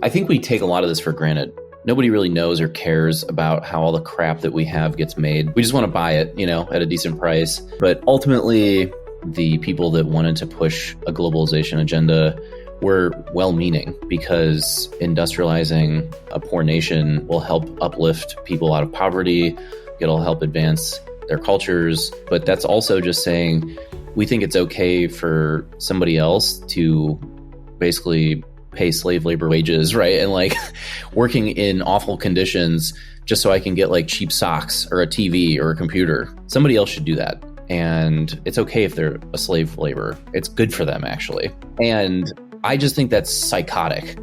I think we take a lot of this for granted. Nobody really knows or cares about how all the crap that we have gets made. We just want to buy it, at a decent price. But ultimately, the people that wanted to push a globalization agenda were well-meaning, because industrializing a poor nation will help uplift people out of poverty. It'll help advance their cultures. But that's also just saying we think it's okay for somebody else to basically pay slave labor wages, right? And working in awful conditions just so I can get cheap socks or a TV or a computer. Somebody else should do that. And it's okay if they're a slave labor. It's good for them, actually. And I just think that's psychotic.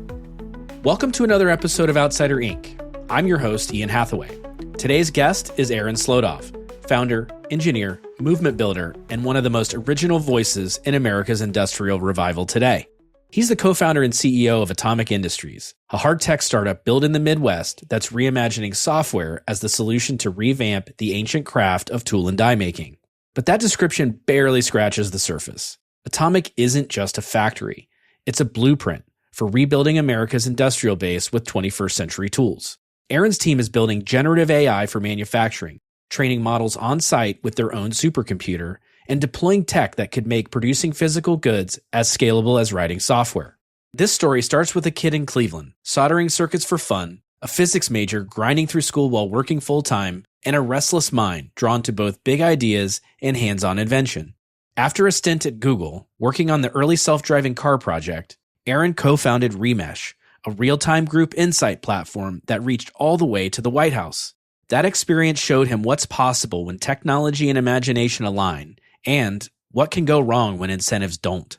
Welcome to another episode of Outsider Inc. I'm your host, Ian Hathaway. Today's guest is Aaron Slodov, founder, engineer, movement builder, and one of the most original voices in America's industrial revival today. He's the co-founder and CEO of Atomic Industries, a hard tech startup built in the Midwest that's reimagining software as the solution to revamp the ancient craft of tool and die making. But that description barely scratches the surface. Atomic isn't just a factory. It's a blueprint for rebuilding America's industrial base with 21st century tools. Aaron's team is building generative AI for manufacturing, training models on site with their own supercomputer, and deploying tech that could make producing physical goods as scalable as writing software. This story starts with a kid in Cleveland, soldering circuits for fun, a physics major grinding through school while working full-time, and a restless mind drawn to both big ideas and hands-on invention. After a stint at Google, working on the early self-driving car project, Aaron co-founded Remesh, a real-time group insight platform that reached all the way to the White House. That experience showed him what's possible when technology and imagination align, and what can go wrong when incentives don't.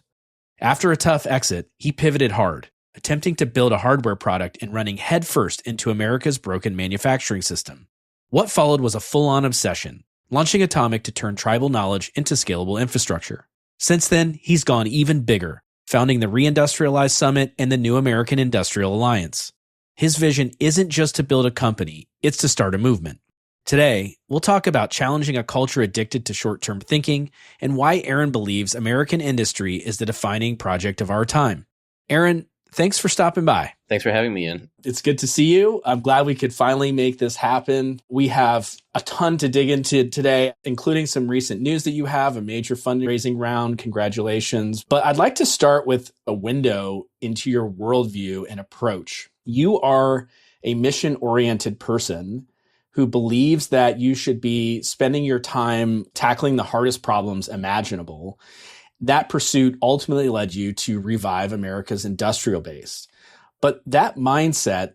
After a tough exit, he pivoted hard, attempting to build a hardware product and running headfirst into America's broken manufacturing system. What followed was a full-on obsession, launching Atomic to turn tribal knowledge into scalable infrastructure. Since then, he's gone even bigger, founding the Re-Industrialize Summit and the New American Industrial Alliance. His vision isn't just to build a company, it's to start a movement. Today, we'll talk about challenging a culture addicted to short-term thinking and why Aaron believes American industry is the defining project of our time. Aaron, thanks for stopping by. Thanks for having me, Ian. It's good to see you. I'm glad we could finally make this happen. We have a ton to dig into today, including some recent news that you have, a major fundraising round. Congratulations. But I'd like to start with a window into your worldview and approach. You are a mission-oriented person who believes that you should be spending your time tackling the hardest problems imaginable. That pursuit ultimately led you to revive America's industrial base. But that mindset,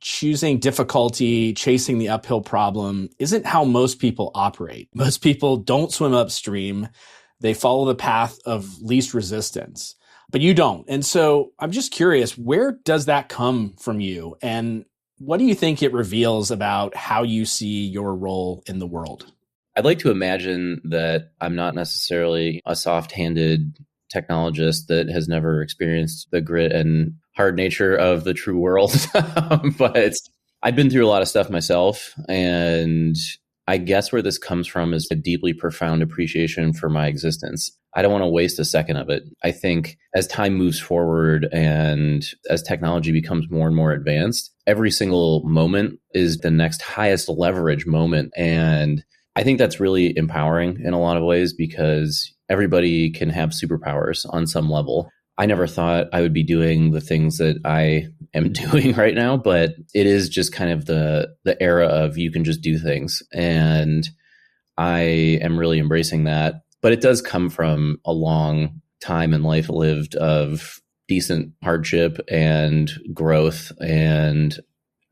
choosing difficulty, chasing the uphill problem, isn't how most people operate. Most people don't swim upstream. They follow the path of least resistance. But you don't. And so I'm just curious, where does that come from you? And what do you think it reveals about how you see your role in the world? I'd like to imagine that I'm not necessarily a soft-handed technologist that has never experienced the grit and hard nature of the true world. But I've been through a lot of stuff myself. And I guess where this comes from is a deeply profound appreciation for my existence. I don't want to waste a second of it. I think as time moves forward and as technology becomes more and more advanced, every single moment is the next highest leverage moment. And I think that's really empowering in a lot of ways because everybody can have superpowers on some level. I never thought I would be doing the things that I am doing right now, but it is just kind of the era of you can just do things. And I am really embracing that. But it does come from a long time in life lived of decent hardship and growth and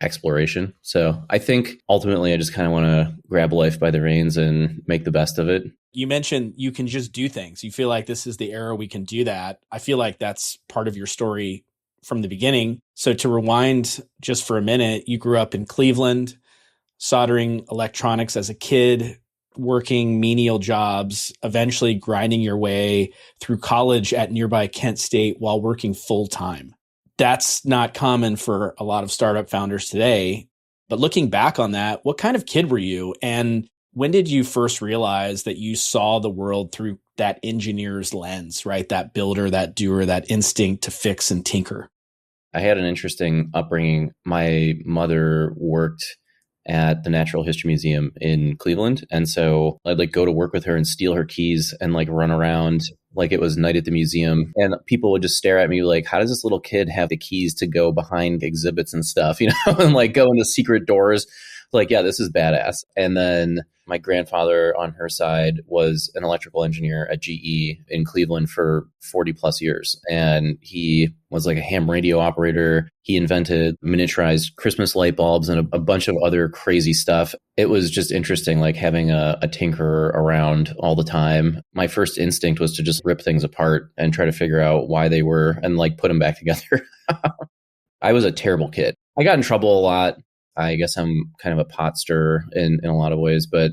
exploration. So I think ultimately I just kind of want to grab life by the reins and make the best of it. You mentioned you can just do things. You feel like this is the era we can do that. I feel like that's part of your story from the beginning. So to rewind just for a minute, you grew up in Cleveland, soldering electronics as a kid, working menial jobs, eventually grinding your way through college at nearby Kent State while working full time. That's not common for a lot of startup founders today. But looking back on that, what kind of kid were you? And when did you first realize that you saw the world through that engineer's lens, right? That builder, that doer, that instinct to fix and tinker? I had an interesting upbringing. My mother worked at the Natural History Museum in Cleveland. And so I'd like go to work with her and steal her keys and like run around like it was night at the museum. And people would just stare at me like, how does this little kid have the keys to go behind exhibits and stuff, and like go into secret doors? Like, yeah, this is badass. And then my grandfather on her side was an electrical engineer at GE in Cleveland for 40 plus years. And he was like a ham radio operator. He invented miniaturized Christmas light bulbs and a bunch of other crazy stuff. It was just interesting, like having a tinkerer around all the time. My first instinct was to just rip things apart and try to figure out why they were and like put them back together. I was a terrible kid. I got in trouble a lot. I guess I'm kind of a pot stirrer in a lot of ways, but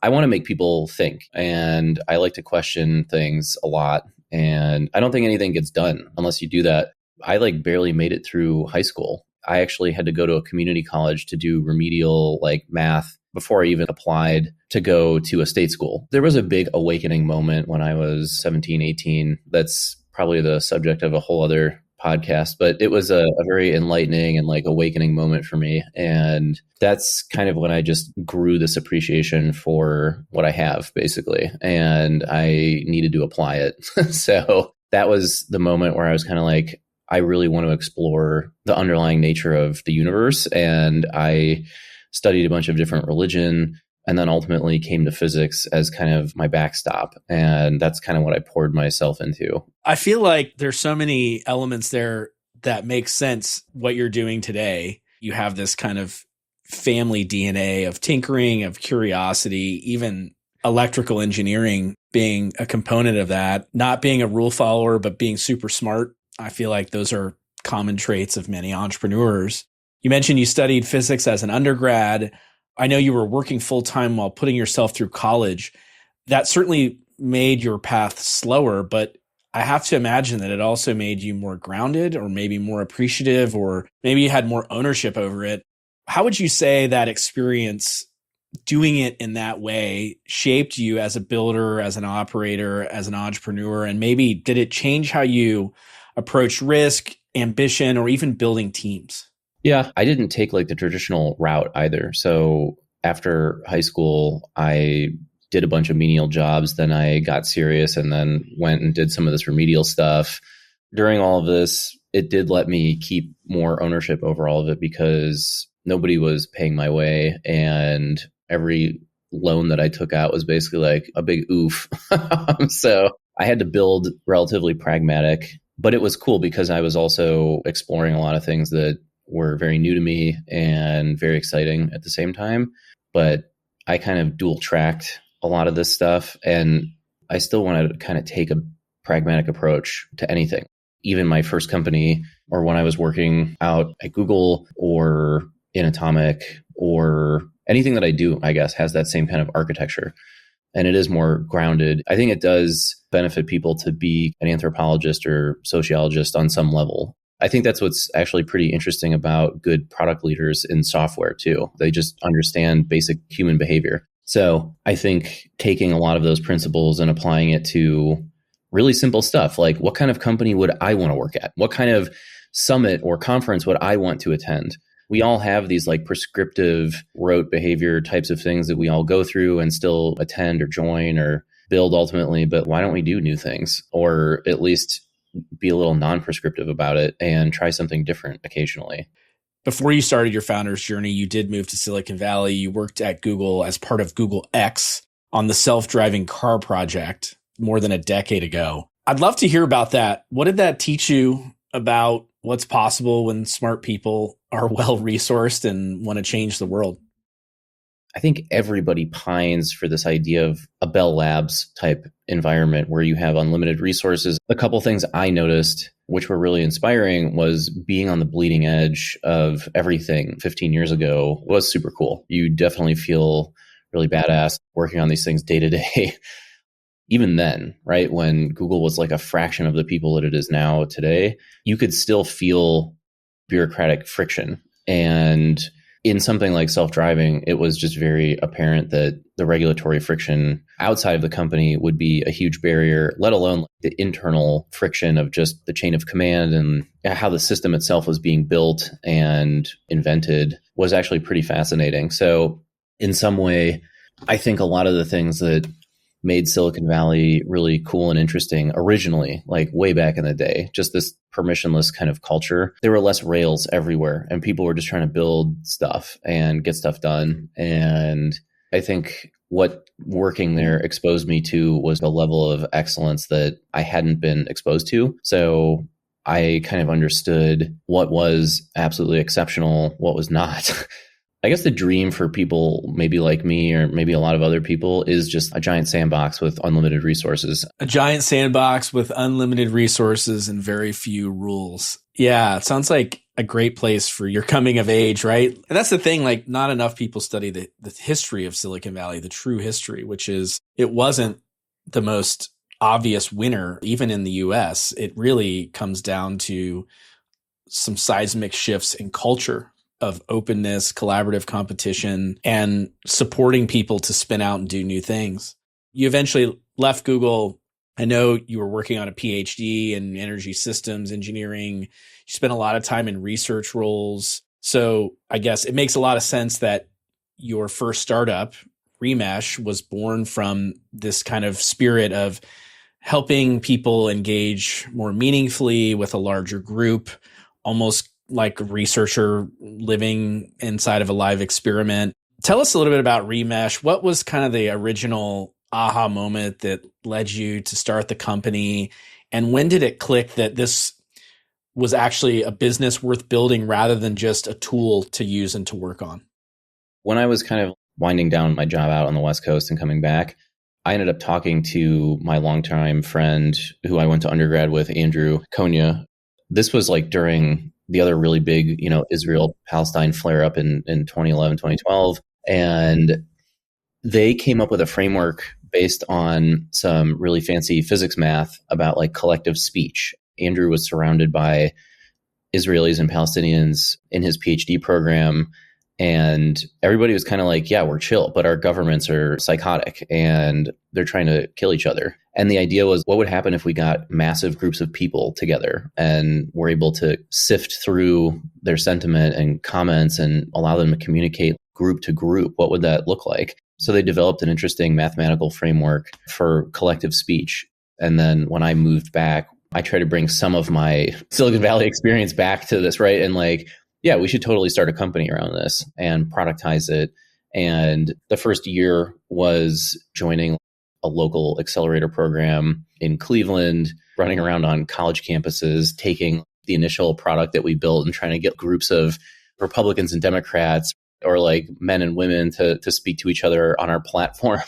I want to make people think, and I like to question things a lot. And I don't think anything gets done unless you do that. I like barely made it through high school. I actually had to go to a community college to do remedial like math before I even applied to go to a state school. There was a big awakening moment when I was 17, 18. That's probably the subject of a whole other podcast, but it was a very enlightening and like awakening moment for me. And that's kind of when I just grew this appreciation for what I have, basically. And I needed to apply it. So that was the moment where I was kind of like, I really want to explore the underlying nature of the universe. And I studied a bunch of different religion, and then ultimately came to physics as kind of my backstop. And that's kind of what I poured myself into. I feel like there's so many elements there that make sense what you're doing today. You have this kind of family DNA of tinkering, of curiosity, even electrical engineering being a component of that, not being a rule follower, but being super smart. I feel like those are common traits of many entrepreneurs. You mentioned you studied physics as an undergrad. I know you were working full-time while putting yourself through college. That certainly made your path slower, but I have to imagine that it also made you more grounded or maybe more appreciative, or maybe you had more ownership over it. How would you say that experience doing it in that way shaped you as a builder, as an operator, as an entrepreneur? And maybe did it change how you approach risk, ambition, or even building teams? Yeah, I didn't take like the traditional route either. So after high school, I did a bunch of menial jobs. Then I got serious and then went and did some of this remedial stuff. During all of this, it did let me keep more ownership over all of it because nobody was paying my way. And every loan that I took out was basically like a big oof. So I had to build relatively pragmatic, but it was cool because I was also exploring a lot of things that were very new to me and very exciting at the same time. But I kind of dual tracked a lot of this stuff, and I still wanted to kind of take a pragmatic approach to anything. Even my first company, or when I was working out at Google or in Atomic, or anything that I do, I guess, has that same kind of architecture. And it is more grounded. I think it does benefit people to be an anthropologist or sociologist on some level. I think that's what's actually pretty interesting about good product leaders in software too. They just understand basic human behavior. So I think taking a lot of those principles and applying it to really simple stuff, like what kind of company would I want to work at? What kind of summit or conference would I want to attend? We all have these like prescriptive rote behavior types of things that we all go through and still attend or join or build ultimately. But why don't we do new things, or at least be a little non-prescriptive about it and try something different occasionally? Before you started your founder's journey, you did move to Silicon Valley. You worked at Google as part of Google X on the self-driving car project more than a decade ago. I'd love to hear about that. What did that teach you about what's possible when smart people are well-resourced and want to change the world? I think everybody pines for this idea of a Bell Labs type environment where you have unlimited resources. A couple things I noticed, which were really inspiring, was being on the bleeding edge of everything 15 years ago was super cool. You definitely feel really badass working on these things day to day. Even then, right, when Google was like a fraction of the people that it is now today, you could still feel bureaucratic friction. And in something like self-driving, it was just very apparent that the regulatory friction outside of the company would be a huge barrier, let alone the internal friction of just the chain of command and how the system itself was being built and invented was actually pretty fascinating. So in some way, I think a lot of the things that made Silicon Valley really cool and interesting originally, like way back in the day, just this permissionless kind of culture. There were less rails everywhere and people were just trying to build stuff and get stuff done. And I think what working there exposed me to was a level of excellence that I hadn't been exposed to. So I kind of understood what was absolutely exceptional, what was not. I guess the dream for people maybe like me or maybe a lot of other people is just a giant sandbox with unlimited resources. A giant sandbox with unlimited resources and very few rules. Yeah, it sounds like a great place for your coming of age, right? And that's the thing, like not enough people study the history of Silicon Valley, the true history, which is it wasn't the most obvious winner, even in the US. It really comes down to some seismic shifts in culture of openness, collaborative competition, and supporting people to spin out and do new things. You eventually left Google. I know you were working on a PhD in energy systems engineering. You spent a lot of time in research roles. So I guess it makes a lot of sense that your first startup, Remesh, was born from this kind of spirit of helping people engage more meaningfully with a larger group, almost like a researcher living inside of a live experiment. Tell us a little bit about Remesh. What was kind of the original aha moment that led you to start the company? And when did it click that this was actually a business worth building rather than just a tool to use and to work on? When I was kind of winding down my job out on the West Coast and coming back, I ended up talking to my longtime friend who I went to undergrad with, Andrew Konya. This was like during the other really big, Israel-Palestine flare-up in 2011, 2012. And they came up with a framework based on some really fancy physics math about like collective speech. Andrew was surrounded by Israelis and Palestinians in his PhD program. And everybody was kind of like, yeah, we're chill, but our governments are psychotic and they're trying to kill each other. And the idea was, what would happen if we got massive groups of people together and were able to sift through their sentiment and comments and allow them to communicate group to group? What would that look like? So they developed an interesting mathematical framework for collective speech. And then when I moved back, I tried to bring some of my Silicon Valley experience back to this, right? And like, yeah, we should totally start a company around this and productize it. And the first year was joining a local accelerator program in Cleveland, running around on college campuses, taking the initial product that we built and trying to get groups of Republicans and Democrats or like men and women to speak to each other on our platform.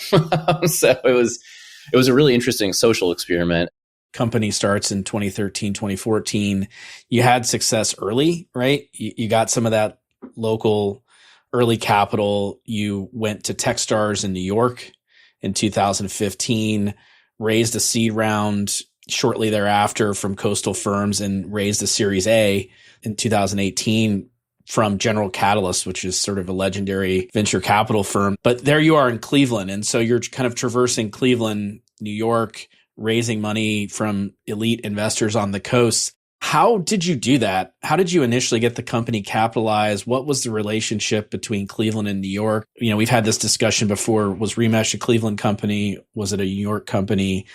So it was a really interesting social experiment. Company starts in 2013, 2014. You had success early, right? You got some of that local early capital. You went to Techstars in New York in 2015, raised a seed round shortly thereafter from coastal firms and raised a Series A in 2018 from General Catalyst, which is sort of a legendary venture capital firm. But there you are in Cleveland. And so you're kind of traversing Cleveland, New York, raising money from elite investors on the coast. How did you do that? How did you initially get the company capitalized? What was the relationship between Cleveland and New York? We've had this discussion before. Was Remesh a Cleveland company? Was it a New York company?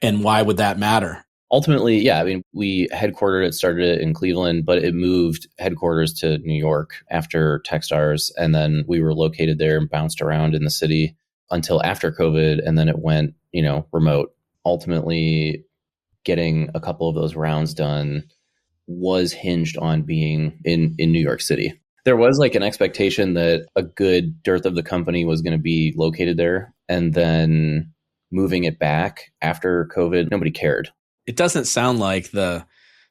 And why would that matter? Ultimately, yeah, we headquartered it, started it in Cleveland, but it moved headquarters to New York after Techstars. And then we were located there and bounced around in the city until after COVID. And then it went, remote. Ultimately, getting a couple of those rounds done was hinged on being in New York City. There was like an expectation that a good dearth of the company was going to be located there. And then moving it back after COVID, nobody cared. It doesn't sound like the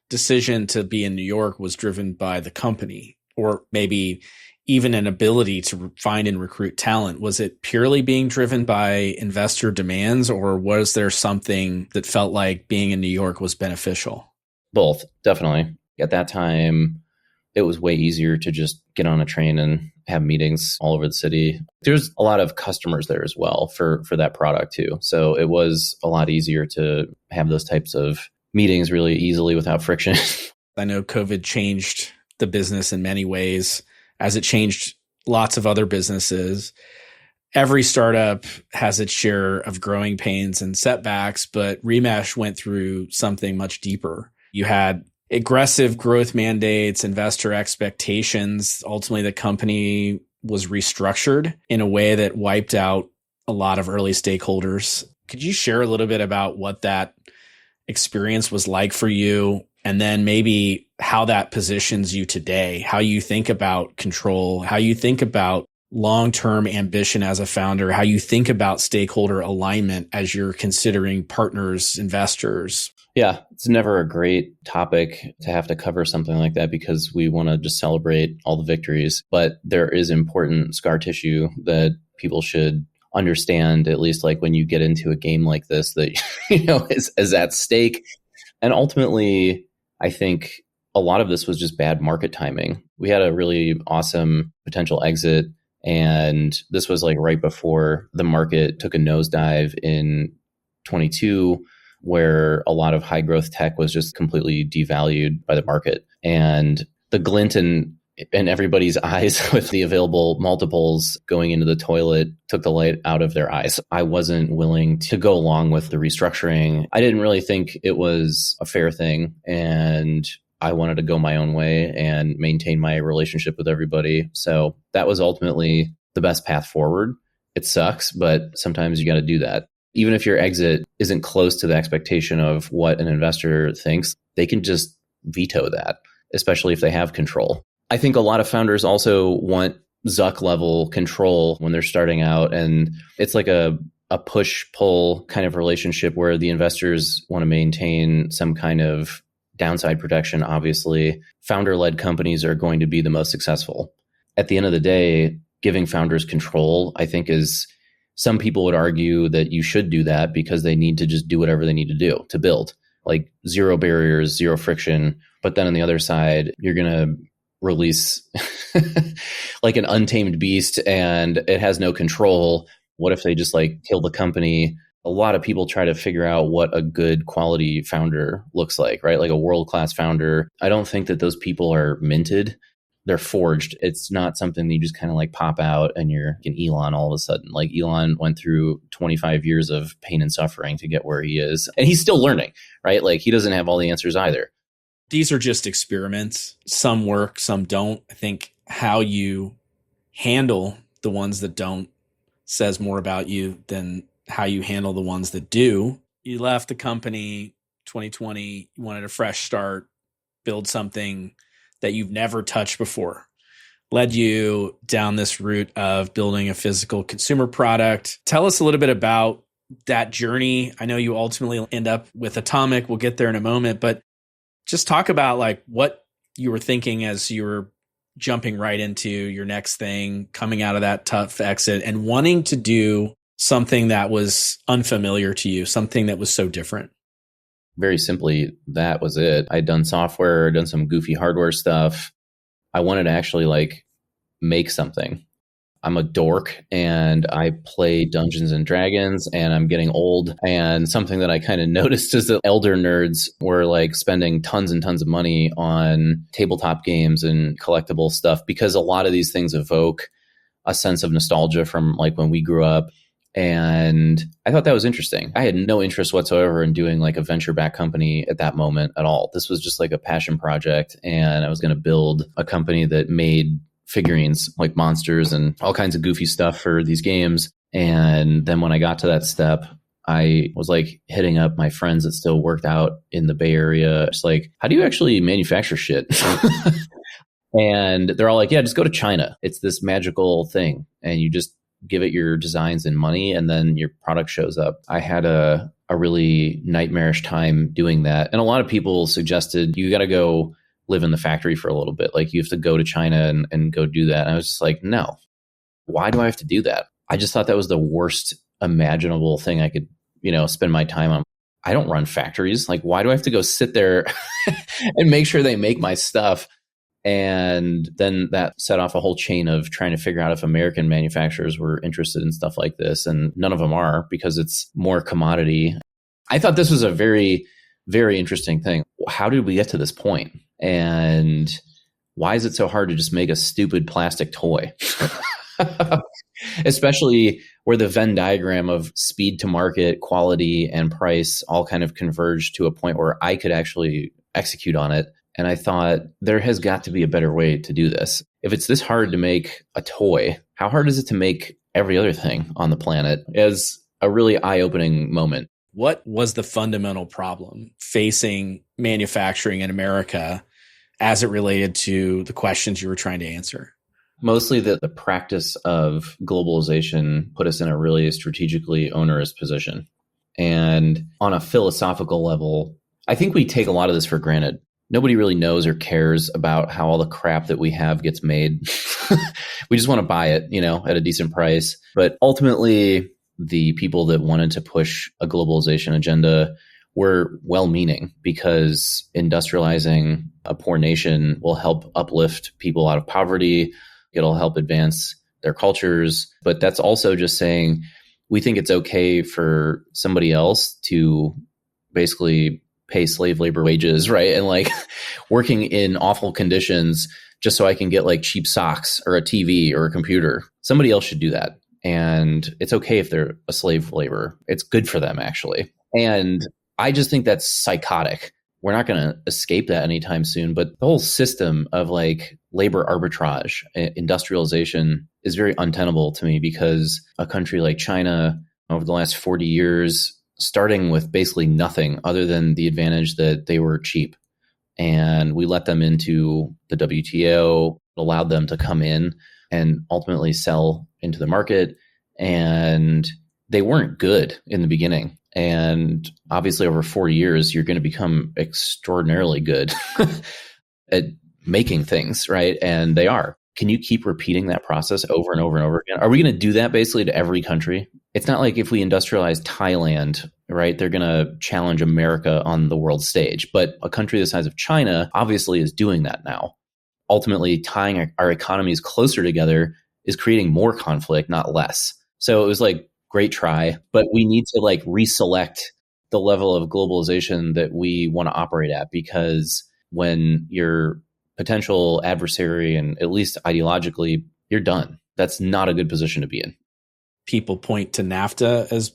decision to be in New York was driven by the company or maybe even an ability to find and recruit talent. Was it purely being driven by investor demands, or was there something that felt like being in New York was beneficial? Both, definitely. At that time, it was way easier to just get on a train and have meetings all over the city. There's a lot of customers there as well for that product too. So it was a lot easier to have those types of meetings really easily without friction. I know COVID changed the business in many ways, as it changed lots of other businesses. Every startup has its share of growing pains and setbacks, but Remesh went through something much deeper. You had aggressive growth mandates, investor expectations. Ultimately, the company was restructured in a way that wiped out a lot of early stakeholders. Could you share a little bit about what that experience was like for you? And then maybe how that positions you today, how you think about control, how you think about long-term ambition as a founder, how you think about stakeholder alignment as you're considering partners, investors. Yeah, it's never a great topic to have to cover something like that because we want to just celebrate all the victories. But there is important scar tissue that people should understand, at least like when you get into a game like this that is at stake. And ultimately, I think a lot of this was just bad market timing. We had a really awesome potential exit, and this was like right before the market took a nosedive in 22, where a lot of high growth tech was just completely devalued by the market. And the glint in everybody's eyes with the available multiples going into the toilet took the light out of their eyes. I wasn't willing to go along with the restructuring. I didn't really think it was a fair thing, and I wanted to go my own way and maintain my relationship with everybody. So that was ultimately the best path forward. It sucks, but sometimes you got to do that. Even if your exit isn't close to the expectation of what an investor thinks, they can just veto that, especially if they have control. I think a lot of founders also want Zuck level control when they're starting out. And it's like a push-pull kind of relationship where the investors want to maintain some kind of downside protection. Obviously, founder-led companies are going to be the most successful. At the end of the day, giving founders control, I think, is some people would argue that you should do that because they need to just do whatever they need to do to build, like zero barriers, zero friction. But then on the other side, you're going to release like an untamed beast and it has no control. What if they just like kill the company? A lot of people try to figure out what a good quality founder looks like, right? Like a world-class founder. I don't think that those people are minted. They're forged. It's not something that you just kind of like pop out and you're an Elon all of a sudden. Like Elon went through 25 years of pain and suffering to get where he is. And he's still learning, right? Like he doesn't have all the answers either. These are just experiments. Some work, some don't. I think how you handle the ones that don't says more about you than how you handle the ones that do. You left the company 2020, you wanted a fresh start, build something that you've never touched before. Led you down this route of building a physical consumer product. Tell us a little bit about that journey. I know you ultimately end up with Atomic. We'll get there in a moment, but just talk about like what you were thinking as you were jumping right into your next thing, coming out of that tough exit and wanting to do something that was unfamiliar to you, something that was so different. Very simply, that was it. I'd done software, done some goofy hardware stuff. I wanted to actually like make something. I'm a dork and I play Dungeons and Dragons and I'm getting old. And something that I kind of noticed is that elder nerds were like spending tons and tons of money on tabletop games and collectible stuff because a lot of these things evoke a sense of nostalgia from like when we grew up. And I thought that was interesting. I had no interest whatsoever in doing like a venture-backed company at that moment at all. This was just like a passion project. And I was going to build a company that made figurines like monsters and all kinds of goofy stuff for these games. And then when I got to that step, I was like hitting up my friends that still worked out in the Bay Area. It's like, how do you actually manufacture shit? And they're all like, yeah, just go to China. It's this magical thing. And you just give it your designs and money, and then your product shows up. I had a really nightmarish time doing that. And a lot of people suggested you got to go live in the factory for a little bit. Like you have to go to China and go do that. And I was just like, no, why do I have to do that? I just thought that was the worst imaginable thing I could, spend my time on. I don't run factories. Like, why do I have to go sit there and make sure they make my stuff? And then that set off a whole chain of trying to figure out if American manufacturers were interested in stuff like this. And none of them are, because it's more commodity. I thought this was a very, very interesting thing. How did we get to this point? And why is it so hard to just make a stupid plastic toy? Especially where the Venn diagram of speed to market, quality, and price all kind of converged to a point where I could actually execute on it. And I thought, there has got to be a better way to do this. If it's this hard to make a toy, how hard is it to make every other thing on the planet? It was a really eye-opening moment. What was the fundamental problem facing manufacturing in America as it related to the questions you were trying to answer? Mostly that the practice of globalization put us in a really strategically onerous position. And on a philosophical level, I think we take a lot of this for granted. Nobody really knows or cares about how all the crap that we have gets made. We just want to buy it, at a decent price. But ultimately, the people that wanted to push a globalization agenda were well-meaning, because industrializing a poor nation will help uplift people out of poverty. It'll help advance their cultures. But that's also just saying, we think it's okay for somebody else to basically pay slave labor wages, right? And working in awful conditions just so I can get cheap socks or a TV or a computer. Somebody else should do that. And it's okay if they're a slave labor. It's good for them, actually. And I just think that's psychotic. We're not going to escape that anytime soon. But the whole system of labor arbitrage, industrialization is very untenable to me, because a country like China over the last 40 years, starting with basically nothing other than the advantage that they were cheap. And we let them into the WTO, allowed them to come in and ultimately sell into the market. And they weren't good in the beginning. And obviously over 4 years, you're going to become extraordinarily good at making things, right? And they are. Can you keep repeating that process over and over and over again? Are we going to do that basically to every country? It's not like if we industrialize Thailand, right, they're going to challenge America on the world stage. But a country the size of China obviously is doing that now. Ultimately, tying our economies closer together is creating more conflict, not less. So it was great try, but we need to reselect the level of globalization that we want to operate at, because when your potential adversary, and at least ideologically, you're done. That's not a good position to be in. People point to NAFTA as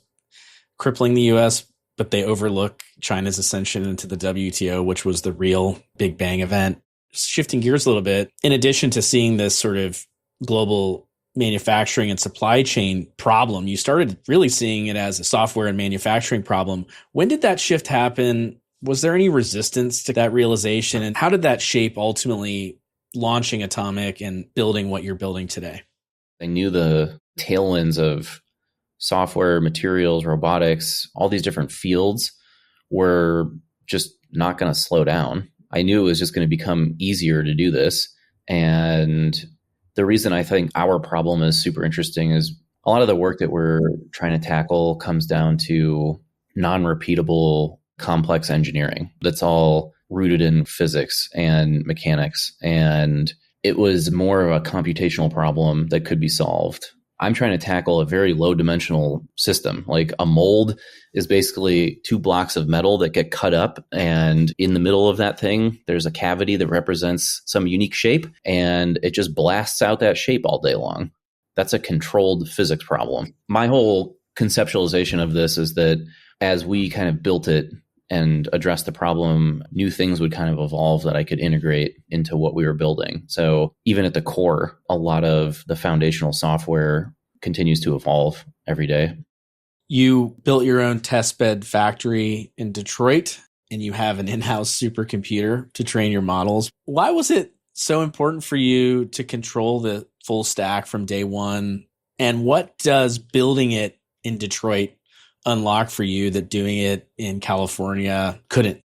crippling the U.S., but they overlook China's ascension into the WTO, which was the real Big Bang event. Shifting gears a little bit, in addition to seeing this sort of global manufacturing and supply chain problem, you started really seeing it as a software and manufacturing problem. When did that shift happen? Was there any resistance to that realization? And how did that shape ultimately launching Atomic and building what you're building today? I knew the tailwinds of software, materials, robotics, all these different fields were just not going to slow down. I knew it was just going to become easier to do this. And the reason I think our problem is super interesting is a lot of the work that we're trying to tackle comes down to non-repeatable complex engineering that's all rooted in physics and mechanics. And it was more of a computational problem that could be solved. I'm trying to tackle a very low dimensional system. A mold is basically 2 blocks of metal that get cut up. And in the middle of that thing, there's a cavity that represents some unique shape. And it just blasts out that shape all day long. That's a controlled physics problem. My whole conceptualization of this is that as we kind of built it and addressed the problem, new things would kind of evolve that I could integrate into what we were building. So even at the core, a lot of the foundational software continues to evolve every day. You built your own testbed factory in Detroit, and you have an in-house supercomputer to train your models. Why was it so important for you to control the full stack from day one? And what does building it in Detroit unlock for you that doing it in California couldn't?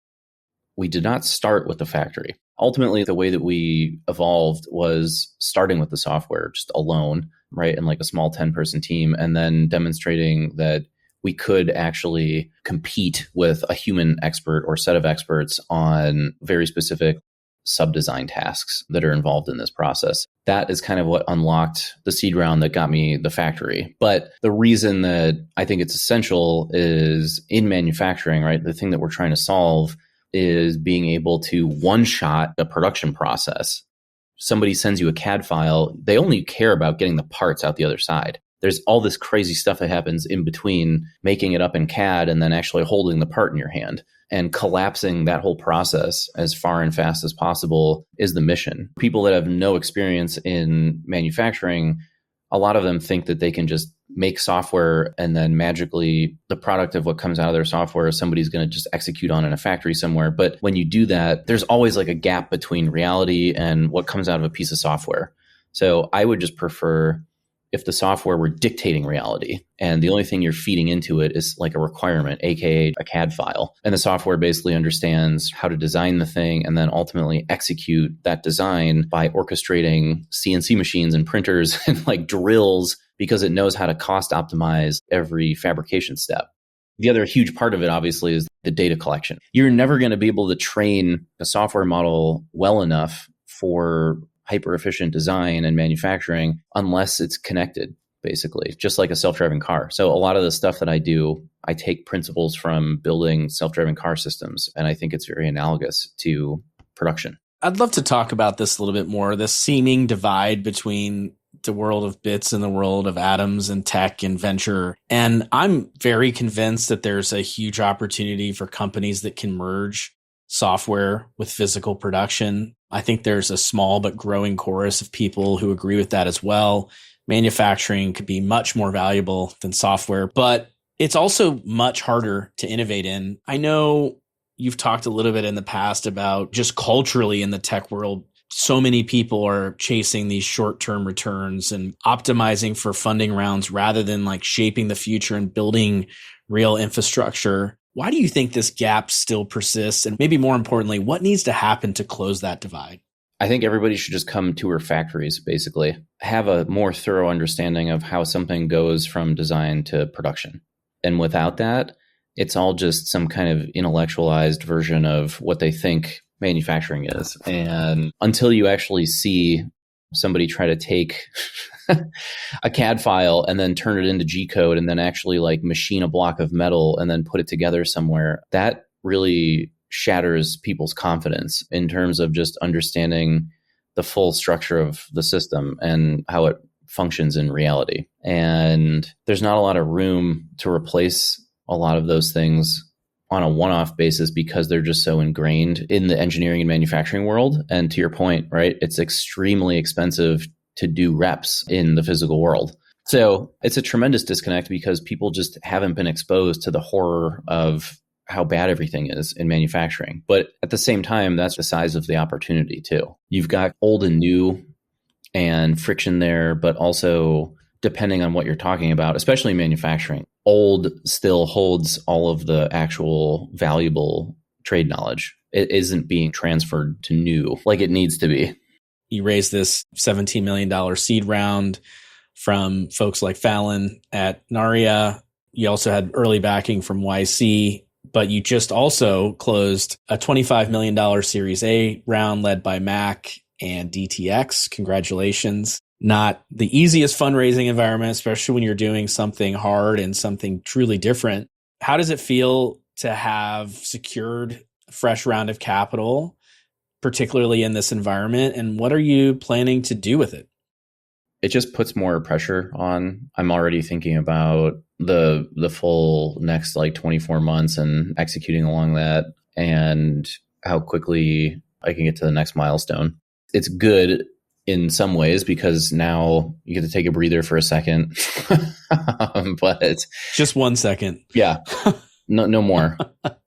We did not start with the factory. Ultimately, the way that we evolved was starting with the software just alone, right? And a small 10-person team, and then demonstrating that we could actually compete with a human expert or set of experts on very specific sub-design tasks that are involved in this process. That is kind of what unlocked the seed round that got me the factory. But the reason that I think it's essential is in manufacturing, right? The thing that we're trying to solve is being able to one-shot a production process. Somebody sends you a CAD file, they only care about getting the parts out the other side. There's all this crazy stuff that happens in between making it up in CAD and then actually holding the part in your hand. And collapsing that whole process as far and fast as possible is the mission. People that have no experience in manufacturing, a lot of them think that they can just make software and then magically the product of what comes out of their software somebody's going to just execute on in a factory somewhere. But when you do that, there's always like a gap between reality and what comes out of a piece of software. So I would just prefer if the software were dictating reality and the only thing you're feeding into it is like a requirement, aka a CAD file. And the software basically understands how to design the thing and then ultimately execute that design by orchestrating CNC machines and printers and like drills because it knows how to cost optimize every fabrication step. The other huge part of it, obviously, is the data collection. You're never going to be able to train a software model well enough for hyper efficient design and manufacturing unless it's connected, basically, just like a self-driving car. So a lot of the stuff that I do, I take principles from building self-driving car systems, and I think it's very analogous to production. I'd love to talk about this a little bit more, this seeming divide between the world of bits and the world of atoms and tech and venture. And I'm very convinced that there's a huge opportunity for companies that can merge software with physical production. I think there's a small but growing chorus of people who agree with that as well. Manufacturing could be much more valuable than software, but it's also much harder to innovate in. I know you've talked a little bit in the past about just culturally in the tech world, so many people are chasing these short-term returns and optimizing for funding rounds rather than like shaping the future and building real infrastructure. Why do you think this gap still persists? And maybe more importantly, what needs to happen to close that divide? I think everybody should just come to our factories, basically, have a more thorough understanding of how something goes from design to production. And without that, it's all just some kind of intellectualized version of what they think manufacturing is. And until you actually see somebody try to take a CAD file and then turn it into G code and then actually like machine a block of metal and then put it together somewhere, that really shatters people's confidence in terms of just understanding the full structure of the system and how it functions in reality. And there's not a lot of room to replace a lot of those things on a one-off basis because they're just so ingrained in the engineering and manufacturing world. And to your point, right, it's extremely expensive to do reps in the physical world. So it's a tremendous disconnect because people just haven't been exposed to the horror of how bad everything is in manufacturing. But at the same time, that's the size of the opportunity too. You've got old and new and friction there, but also depending on what you're talking about, especially manufacturing, old still holds all of the actual valuable trade knowledge. It isn't being transferred to new like it needs to be. You raised this $17 million seed round from folks like Fallon at Naria. You also had early backing from YC, but you just also closed a $25 million Series A round led by Mac and DTX. Congratulations. Not the easiest fundraising environment, especially when you're doing something hard and something truly different. How does it feel to have secured a fresh round of capital, particularly in this environment? And what are you planning to do with it? It just puts more pressure on. I'm already thinking about the full next like 24 months and executing along that and how quickly I can get to the next milestone. It's good in some ways because now you get to take a breather for a second. But just 1 second. Yeah, no more.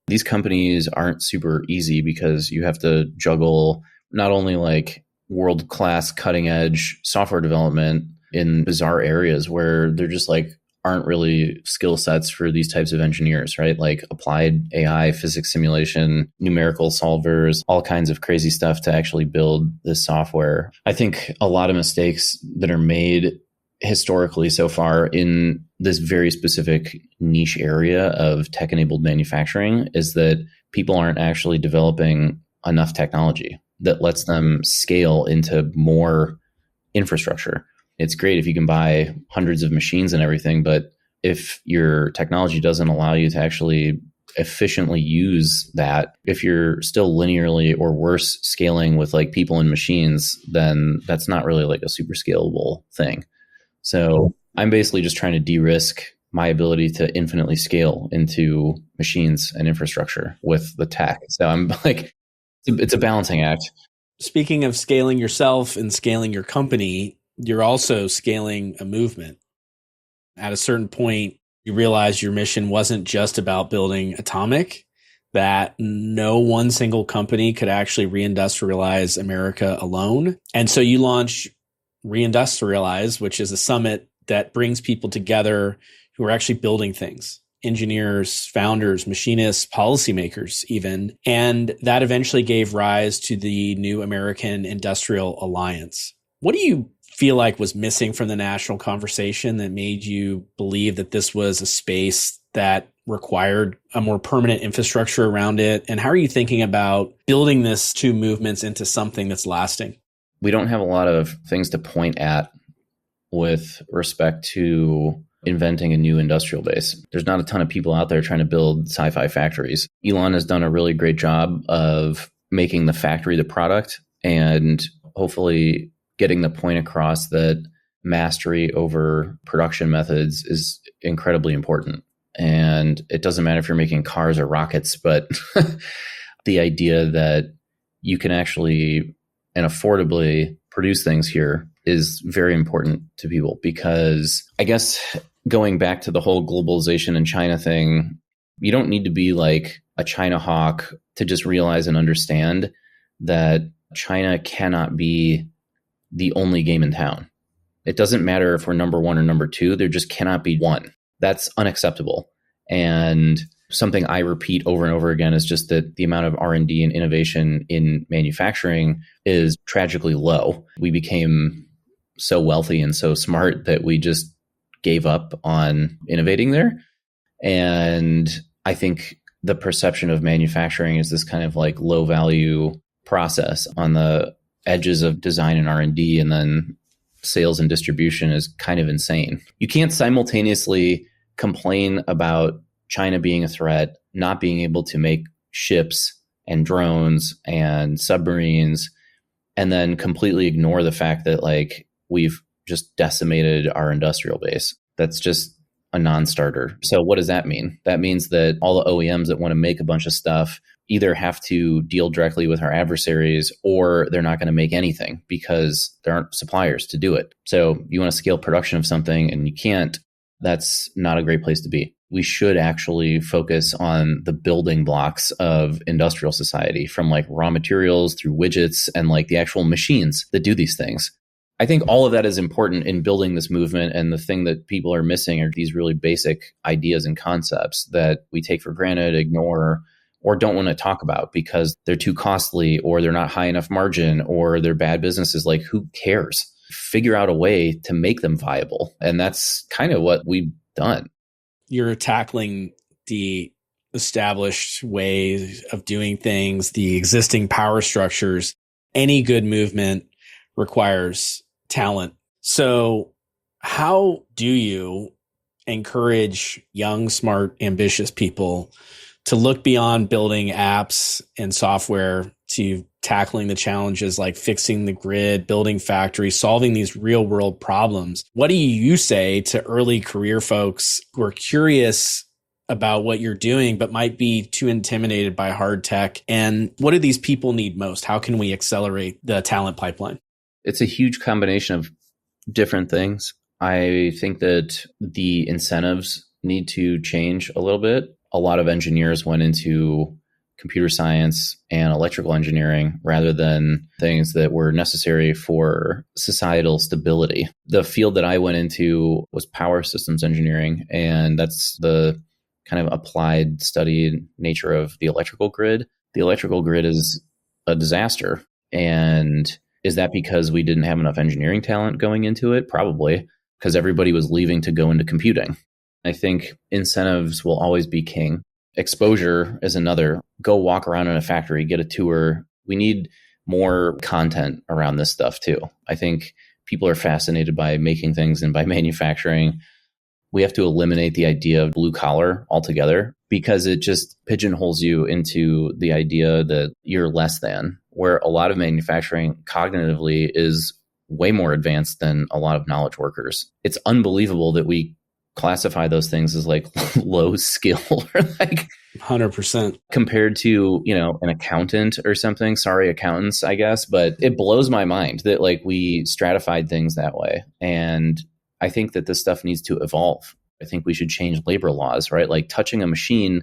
These companies aren't super easy because you have to juggle not only like world-class cutting edge software development in bizarre areas where they're just like aren't really skill sets for these types of engineers, right? Like applied AI, physics simulation, numerical solvers, all kinds of crazy stuff to actually build this software. I think a lot of mistakes that are made historically so far in this very specific niche area of tech-enabled manufacturing is that people aren't actually developing enough technology. that lets them scale into more infrastructure. It's great if you can buy hundreds of machines and everything, but if your technology doesn't allow you to actually efficiently use that, if you're still linearly or worse scaling with like people and machines, then that's not really like a super scalable thing. So I'm basically just trying to de-risk my ability to infinitely scale into machines and infrastructure with the tech. So I'm like, it's a balancing act. Speaking of scaling yourself and scaling your company, you're also scaling a movement. At a certain point, you realize your mission wasn't just about building Atomic, that no one single company could actually reindustrialize America alone. And so you launch Reindustrialize, which is a summit that brings people together who are actually building things, engineers, founders, machinists, policymakers even. And that eventually gave rise to the new American Industrial Alliance. What do you feel like was missing from the national conversation that made you believe that this was a space that required a more permanent infrastructure around it? And how are you thinking about building these two movements into something that's lasting? We don't have a lot of things to point at with respect to inventing a new industrial base. There's not a ton of people out there trying to build sci-fi factories. Elon has done a really great job of making the factory the product and hopefully getting the point across that mastery over production methods is incredibly important. And it doesn't matter if you're making cars or rockets, but the idea that you can actually and affordably produce things here is very important to people, because I guess going back to the whole globalization and China thing, you don't need to be like a China hawk to just realize and understand that China cannot be the only game in town. It doesn't matter if we're number one or number two, there just cannot be one. That's unacceptable. And something I repeat over and over again is just that the amount of R&D and innovation in manufacturing is tragically low. We became so wealthy and so smart that we just gave up on innovating there. And I think the perception of manufacturing is this kind of like low value process on the edges of design and R&D, and then sales and distribution is kind of insane. You can't simultaneously complain about China being a threat, not being able to make ships and drones and submarines, and then completely ignore the fact that like we've just decimated our industrial base. That's just a non-starter. So what does that mean? That means that all the OEMs that want to make a bunch of stuff either have to deal directly with our adversaries, or they're not going to make anything because there aren't suppliers to do it. So you want to scale production of something and you can't, that's not a great place to be. We should actually focus on the building blocks of industrial society, from like raw materials through widgets and like the actual machines that do these things. I think all of that is important in building this movement. And the thing that people are missing are these really basic ideas and concepts that we take for granted, ignore, or don't want to talk about because they're too costly, or they're not high enough margin, or they're bad businesses. Like, who cares? Figure out a way to make them viable. And that's kind of what we've done. You're tackling the established ways of doing things, the existing power structures. Any good movement requires talent. So how do you encourage young, smart, ambitious people to look beyond building apps and software to tackling the challenges like fixing the grid, building factories, solving these real world problems? What do you say to early career folks who are curious about what you're doing, but might be too intimidated by hard tech? And what do these people need most? How can we accelerate the talent pipeline? It's a huge combination of different things. I think that the incentives need to change a little bit. A lot of engineers went into computer science and electrical engineering rather than things that were necessary for societal stability. The field that I went into was power systems engineering, and that's the kind of applied study nature of the electrical grid. The electrical grid is a disaster. And is that because we didn't have enough engineering talent going into it? Probably, because everybody was leaving to go into computing. I think incentives will always be king. Exposure is another. Go walk around in a factory, get a tour. We need more content around this stuff too. I think people are fascinated by making things and by manufacturing. We have to eliminate the idea of blue collar altogether because it just pigeonholes you into the idea that you're less than, where a lot of manufacturing cognitively is way more advanced than a lot of knowledge workers. It's unbelievable that we classify those things as like low skill or like 100% compared to, an accountant or something. Sorry, accountants, I guess. But it blows my mind that like we stratified things that way. And I think that this stuff needs to evolve. I think we should change labor laws, right? Like touching a machine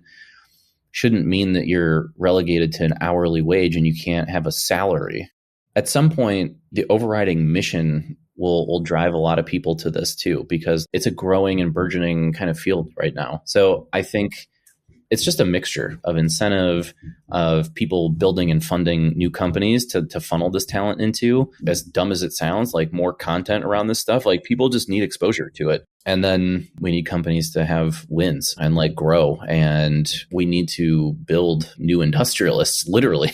shouldn't mean that you're relegated to an hourly wage and you can't have a salary. At some point, the overriding mission will drive a lot of people to this too, because it's a growing and burgeoning kind of field right now. So I think it's just a mixture of incentive, of people building and funding new companies to funnel this talent into. As dumb as it sounds, like more content around this stuff, like people just need exposure to it. And then we need companies to have wins and like grow. And we need to build new industrialists, literally.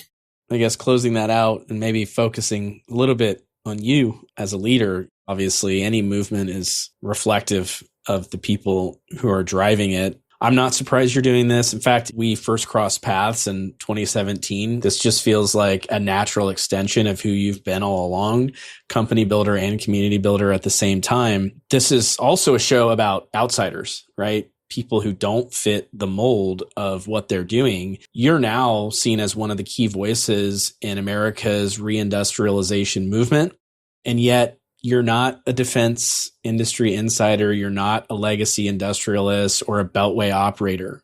I guess closing that out and maybe focusing a little bit on you as a leader. Obviously, any movement is reflective of the people who are driving it. I'm not surprised you're doing this. In fact, we first crossed paths in 2017. This just feels like a natural extension of who you've been all along, company builder and community builder at the same time. This is also a show about outsiders, right? People who don't fit the mold of what they're doing. You're now seen as one of the key voices in America's re-industrialization movement. And yet you're not a defense industry insider. You're not a legacy industrialist or a beltway operator.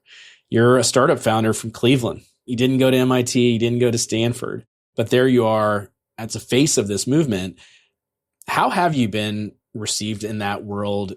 You're a startup founder from Cleveland. You didn't go to MIT. You didn't go to Stanford, but there you are as a face of this movement. How have you been received in that world?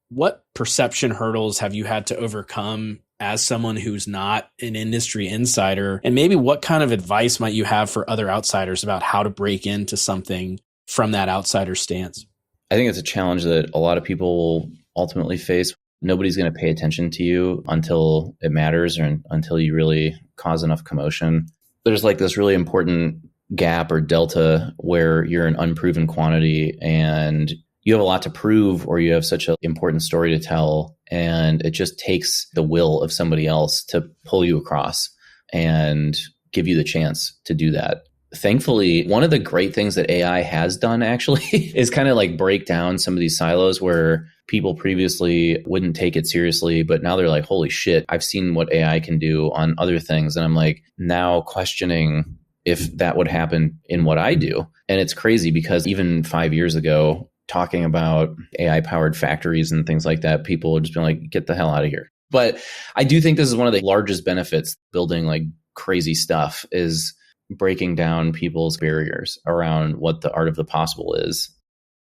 What perception hurdles have you had to overcome as someone who's not an industry insider? And maybe what kind of advice might you have for other outsiders about how to break into something from that outsider stance? I think it's a challenge that a lot of people will ultimately face. Nobody's going to pay attention to you until it matters or until you really cause enough commotion. There's like this really important gap or delta where you're an unproven quantity and you have a lot to prove or you have such an important story to tell. And it just takes the will of somebody else to pull you across and give you the chance to do that. Thankfully, one of the great things that AI has done actually is kind of like break down some of these silos where people previously wouldn't take it seriously, but now they're like, holy shit, I've seen what AI can do on other things. And I'm like now questioning if that would happen in what I do. And it's crazy because even 5 years ago, talking about AI powered factories and things like that, people would just be like, get the hell out of here. But I do think this is one of the largest benefits building like crazy stuff is breaking down people's barriers around what the art of the possible is.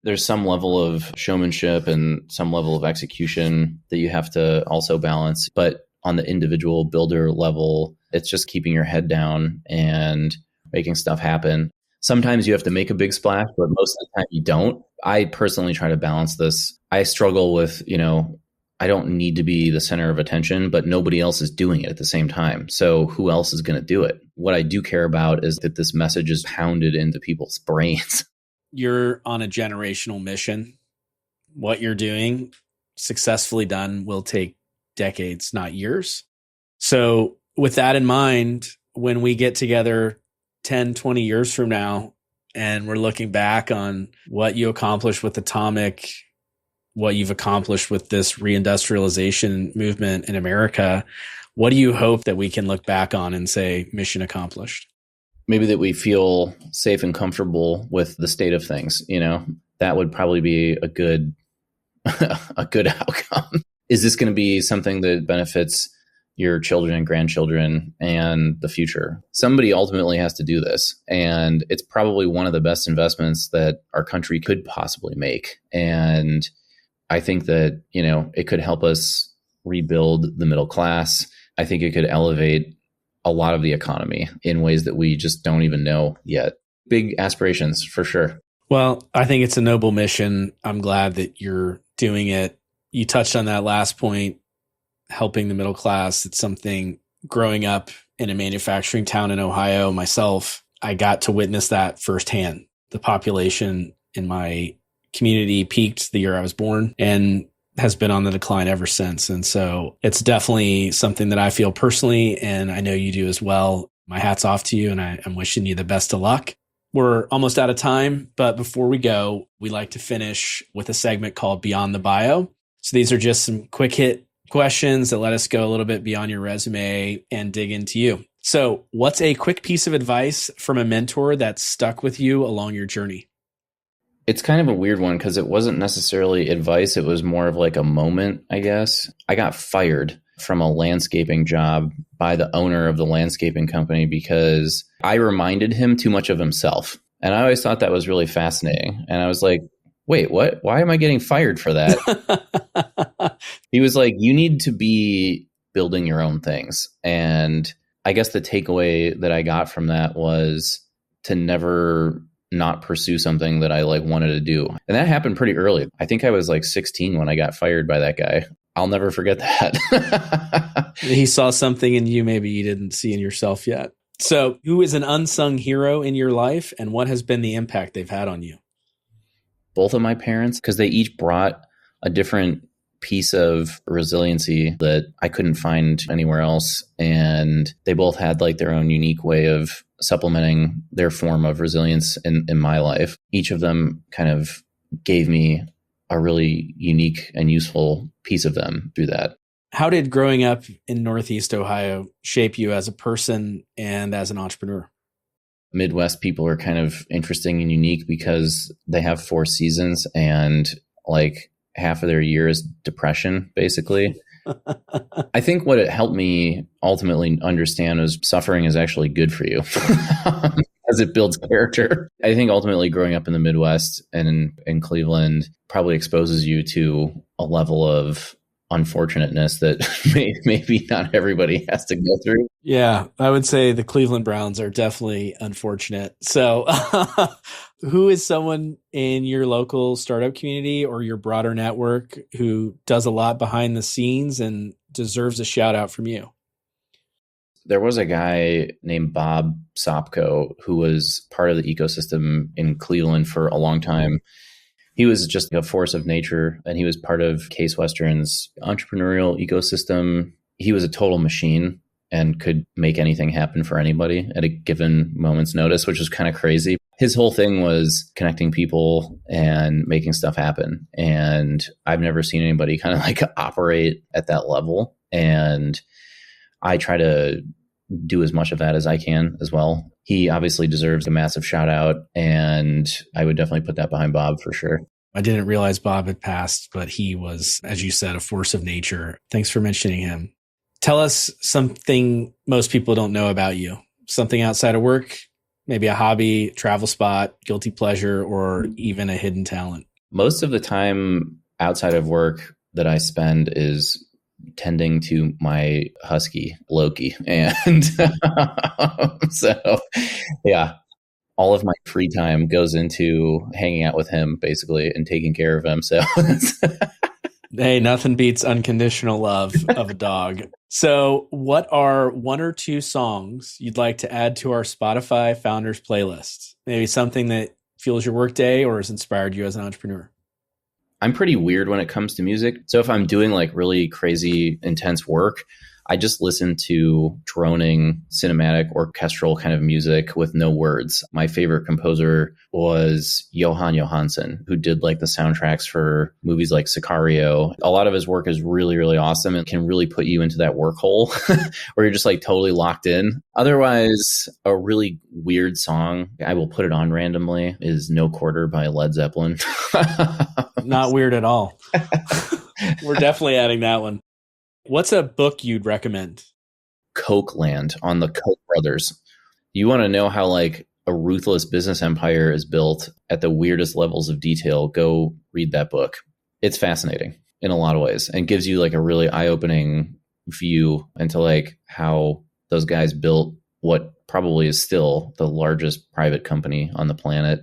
There's some level of showmanship and some level of execution that you have to also balance. But on the individual builder level, it's just keeping your head down and making stuff happen. Sometimes you have to make a big splash, but most of the time you don't. I personally try to balance this. I struggle with, I don't need to be the center of attention, but nobody else is doing it at the same time. So who else is going to do it? What I do care about is that this message is pounded into people's brains. You're on a generational mission. What you're doing, successfully done, will take decades, not years. So with that in mind, when we get together 10, 20 years from now, and we're looking back on what you accomplished with Atomic, what you've accomplished with this reindustrialization movement in America, what do you hope that we can look back on and say, mission accomplished? Maybe that we feel safe and comfortable with the state of things, that would probably be a good outcome. Is this going to be something that benefits your children and grandchildren and the future? Somebody ultimately has to do this. And it's probably one of the best investments that our country could possibly make. And I think that, it could help us rebuild the middle class. I think it could elevate a lot of the economy in ways that we just don't even know yet. Big aspirations for sure. Well, I think it's a noble mission. I'm glad that you're doing it. You touched on that last point, helping the middle class. It's something growing up in a manufacturing town in Ohio myself, I got to witness that firsthand. The population in my community peaked the year I was born and has been on the decline ever since. And so it's definitely something that I feel personally, and I know you do as well. My hat's off to you, and I'm wishing you the best of luck. We're almost out of time, but before we go, we like to finish with a segment called Beyond the Bio. So these are just some quick hit questions that let us go a little bit beyond your resume and dig into you. So what's a quick piece of advice from a mentor that stuck with you along your journey? It's kind of a weird one because it wasn't necessarily advice. It was more of like a moment, I guess. I got fired from a landscaping job by the owner of the landscaping company because I reminded him too much of himself. And I always thought that was really fascinating. And I was like, wait, what? Why am I getting fired for that? He was like, you need to be building your own things. And I guess the takeaway that I got from that was to never not pursue something that I like wanted to do. And that happened pretty early. I think I was like 16 when I got fired by that guy. I'll never forget that. He saw something in you maybe you didn't see in yourself yet. So who is an unsung hero in your life, and what has been the impact they've had on you? Both of my parents, because they each brought a different piece of resiliency that I couldn't find anywhere else. And they both had like their own unique way of supplementing their form of resilience in my life. Each of them kind of gave me a really unique and useful piece of them through that. How did growing up in Northeast Ohio shape you as a person and as an entrepreneur? Midwest people are kind of interesting and unique because they have 4 seasons and like half of their year is depression, basically. I think what it helped me ultimately understand is suffering is actually good for you as it builds character. I think ultimately growing up in the Midwest and in Cleveland probably exposes you to a level of unfortunateness that maybe not everybody has to go through. Yeah, I would say the Cleveland Browns are definitely unfortunate. So who is someone in your local startup community or your broader network who does a lot behind the scenes and deserves a shout out from you? There was a guy named Bob Sopko who was part of the ecosystem in Cleveland for a long time. He was just a force of nature, and he was part of Case Western's entrepreneurial ecosystem. He was a total machine and could make anything happen for anybody at a given moment's notice, which was kind of crazy. His whole thing was connecting people and making stuff happen. And I've never seen anybody kind of like operate at that level. And I try to do as much of that as I can as well. He obviously deserves a massive shout out, and I would definitely put that behind Bob for sure. I didn't realize Bob had passed, but he was, as you said, a force of nature. Thanks for mentioning him. Tell us something most people don't know about you, something outside of work, maybe a hobby, travel spot, guilty pleasure, or even a hidden talent. Most of the time outside of work that I spend is tending to my husky, Loki. And so, yeah, all of my free time goes into hanging out with him, basically, and taking care of him. So, hey, nothing beats unconditional love of a dog. So, what are 1 or 2 songs you'd like to add to our Spotify Founders playlist? Maybe something that fuels your workday or has inspired you as an entrepreneur? I'm pretty weird when it comes to music. So if I'm doing like really crazy, intense work, I just listen to droning, cinematic, orchestral kind of music with no words. My favorite composer was Johan Johansson, who did like the soundtracks for movies like Sicario. A lot of his work is really, really awesome and can really put you into that work hole where you're just like totally locked in. Otherwise, a really weird song, I will put it on randomly, is No Quarter by Led Zeppelin. Not weird at all. We're definitely adding that one. What's a book you'd recommend? Coke Land on the Koch brothers. You want to know how like a ruthless business empire is built at the weirdest levels of detail, go read that book. It's fascinating in a lot of ways and gives you like a really eye-opening view into like how those guys built what probably is still the largest private company on the planet.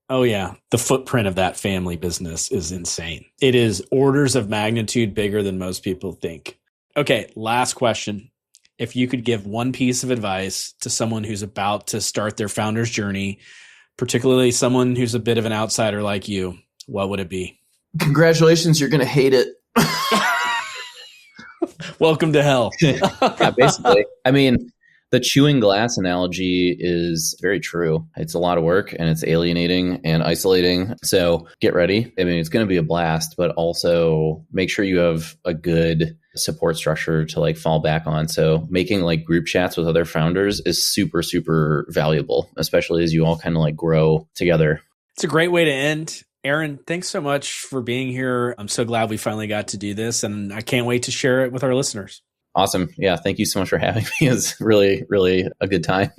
Oh, yeah. The footprint of that family business is insane. It is orders of magnitude bigger than most people think. Okay, last question. if you could give one piece of advice to someone who's about to start their founder's journey, particularly someone who's a bit of an outsider like you, what would it be? Congratulations, you're going to hate it. Welcome to hell. Yeah, basically. I mean, the chewing glass analogy is very true. It's a lot of work and it's alienating and isolating. So get ready. I mean, it's going to be a blast, but also make sure you have a good support structure to like fall back on. So making like group chats with other founders is super, super valuable, especially as you all kind of like grow together. It's a great way to end. Aaron, thanks so much for being here. I'm so glad we finally got to do this, and I can't wait to share it with our listeners. Awesome. Yeah. Thank you so much for having me. It's really, really a good time.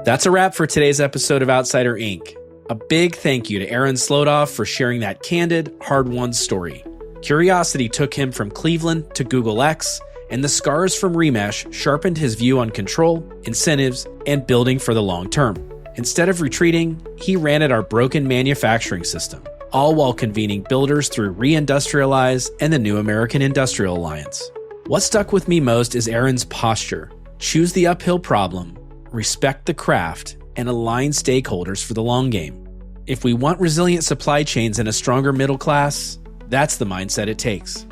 That's a wrap for today's episode of Outsider Inc. A big thank you to Aaron Slodov for sharing that candid, hard-won story. Curiosity took him from Cleveland to Google X, and the scars from Remesh sharpened his view on control, incentives, and building for the long term. Instead of retreating, he ran at our broken manufacturing system, all while convening builders through Re-Industrialize and the New American Industrial Alliance. What stuck with me most is Aaron's posture. Choose the uphill problem, respect the craft, and align stakeholders for the long game. If we want resilient supply chains and a stronger middle class, that's the mindset it takes.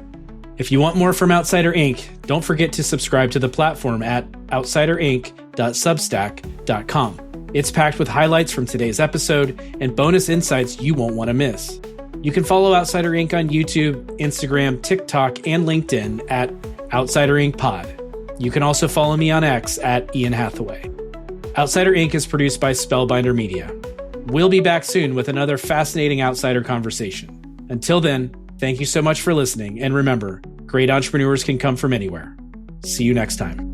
If you want more from Outsider Inc., don't forget to subscribe to the platform at outsiderinc.substack.com. It's packed with highlights from today's episode and bonus insights you won't want to miss. You can follow Outsider Inc. on YouTube, Instagram, TikTok, and LinkedIn at Outsider Inc. Pod. You can also follow me on X at Ian Hathaway. Outsider Inc. is produced by Spellbinder Media. We'll be back soon with another fascinating outsider conversation. Until then, thank you so much for listening, and remember, great entrepreneurs can come from anywhere. See you next time.